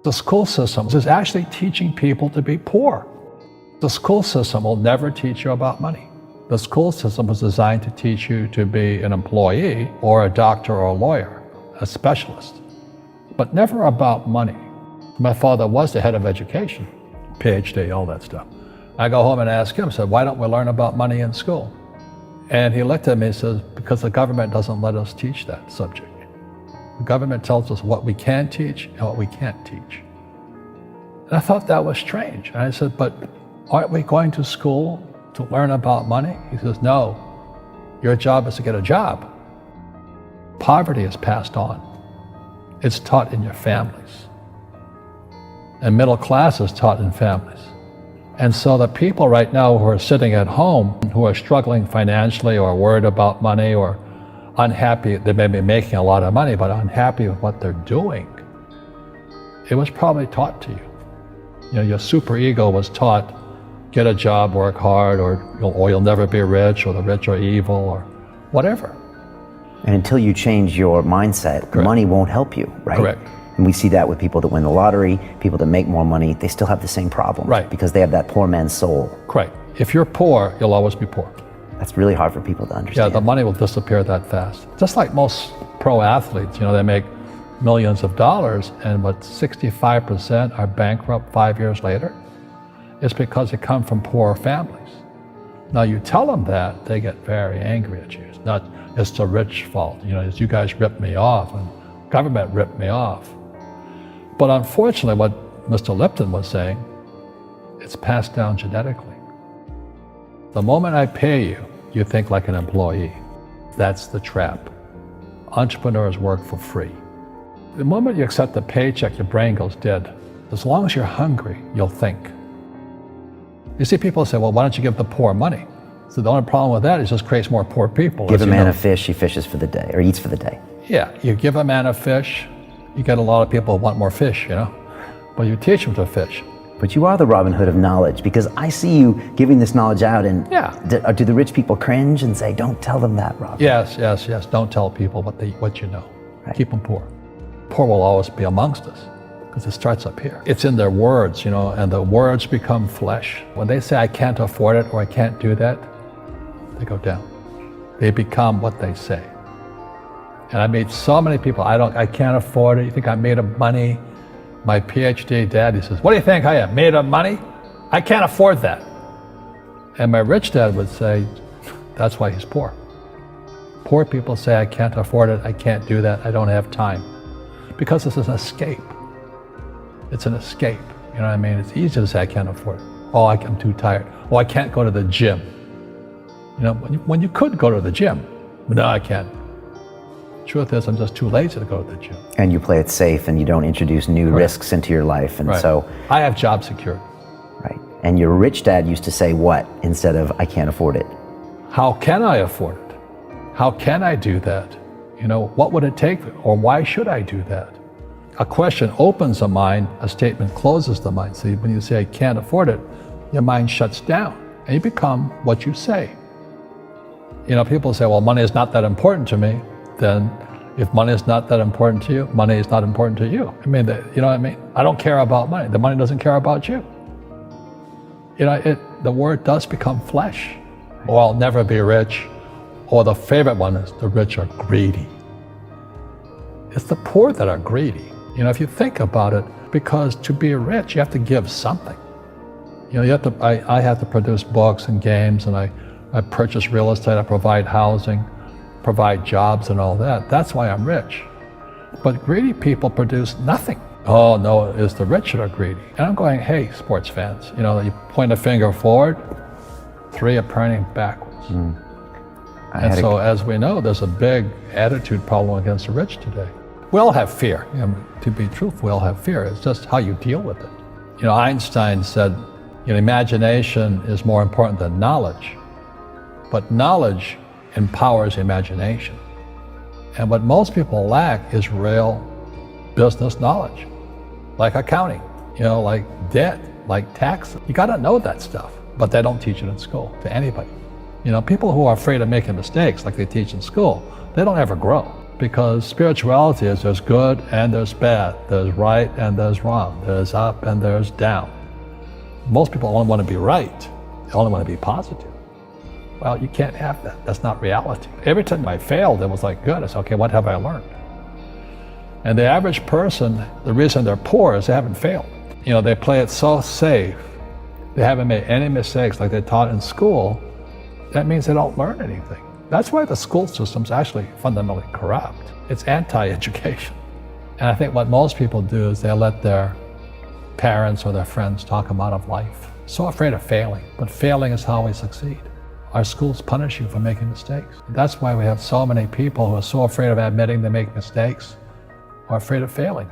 The school system is actually teaching people to be poor. The school system will never teach you about money. The school system was designed to teach you to be an employee or a doctor or a lawyer, a specialist, but never about money. My father was the head of education, PhD, all that stuff. I go home and ask him, I said, why don't we learn about money in school? And he looked at me and says, because the government doesn't let us teach that subject. The government tells us what we can teach and what we can't teach. And I thought that was strange. And I said, but aren't we going to school to learn about money? He says, no, your job is to get a job. Poverty is passed on. It's taught in your families. And middle class is taught in families. And so the people right now who are sitting at home, who are struggling financially or worried about money or unhappy, they may be making a lot of money, but unhappy with what they're doing, it was probably taught to you. You know, your super ego was taught, get a job, work hard, or you'll never be rich, or the rich are evil, or whatever. And until you change your mindset, Correct. Money won't help you, right? Correct. And we see that with people that win the lottery, people that make more money, they still have the same problem. Right. Because they have that poor man's soul. Correct. If you're poor, you'll always be poor. That's really hard for people to Yeah, understand. the money will disappear that fast. Just like most pro athletes, they make millions of dollars, and 65% are bankrupt 5 years later. It's because they come from poor families. Now you tell them that, they get very angry at you. It's not, it's the rich fault. It's you guys ripped me off and government ripped me off. But unfortunately, what Mr. Lipton was saying, it's passed down genetically. The moment I pay you, you think like an employee. That's the trap. Entrepreneurs work for free. The moment you accept the paycheck, your brain goes dead. As long as you're hungry, you'll think. You see people say, well, why don't you give the poor money? So the only problem with that is it just creates more poor people. Give a man a fish, he fishes for the day, or eats for the day. Yeah, you give a man a fish, you get a lot of people who want more fish, but you teach them to fish. But you are the Robin Hood of knowledge, because I see you giving this knowledge out, and Yeah. do the rich people cringe and say, don't tell them that, Robin? Yes. Don't tell people what you know. Right. Keep them poor. Poor will always be amongst us, because it starts up here. It's in their words, and the words become flesh. When they say, I can't afford it, or I can't do that, they go down. They become what they say. And I meet so many people, I can't afford it. You think I'm made of money? My PhD dad, he says, what do you think I am, made of money? I can't afford that. And my rich dad would say, that's why he's poor. Poor people say, I can't afford it, I can't do that, I don't have time. Because it's an escape. It's an escape, you know what I mean? It's easy to say, I can't afford it. Oh, I'm too tired. Oh, I can't go to the gym. When you could go to the gym, but no, I can't. Truth is, I'm just too lazy to go to the gym. And you play it safe, and you don't introduce new Correct. risks into your life, and Right. so. I have job security. Right. And your rich dad used to say what instead of, I can't afford it? How can I afford it? How can I do that? What would it take, or why should I do that? A question opens the mind, a statement closes the mind. See, when you say, I can't afford it, your mind shuts down, and you become what you say. People say, well, money is not that important to me. Then if money is not that important to you, money is not important to you. You know what I mean? I don't care about money. The money doesn't care about you. The word does become flesh. Or I'll never be rich. Or the favorite one is the rich are greedy. It's the poor that are greedy. If you think about it, because to be rich, you have to give something. I have to produce books and games, and I purchase real estate, I provide housing, provide jobs and all that. That's why I'm rich. But greedy people produce nothing. Oh no, it's the rich that are greedy. And I'm going, hey, sports fans, you point a finger forward, 3 are pointing backwards. And so as we know, there's a big attitude problem against the rich today. We all have fear. To be truthful, we all have fear. It's just how you deal with it. Einstein said, imagination is more important than knowledge. But knowledge empowers imagination. And what most people lack is real business knowledge, like accounting, like debt, like taxes. You gotta know that stuff, but they don't teach it in school to anybody. People who are afraid of making mistakes, like they teach in school, they don't ever grow. because spirituality is there's good and there's bad, there's right and there's wrong, there's up and there's down. Most people only want to be right, they only want to be positive. Well, you can't have that. That's not reality. Every time I failed, it was like, good. I said, okay, what have I learned? And the average person, the reason they're poor is they haven't failed. You know, they play it so safe. They haven't made any mistakes like they taught in school. That means they don't learn anything. That's why the school system's actually fundamentally corrupt. It's anti-education. And I think what most people do is they let their parents or their friends talk them out of life. So afraid of failing, but failing is how we succeed. Our schools punish you for making mistakes. That's why we have so many people who are so afraid of admitting they make mistakes or afraid of failing.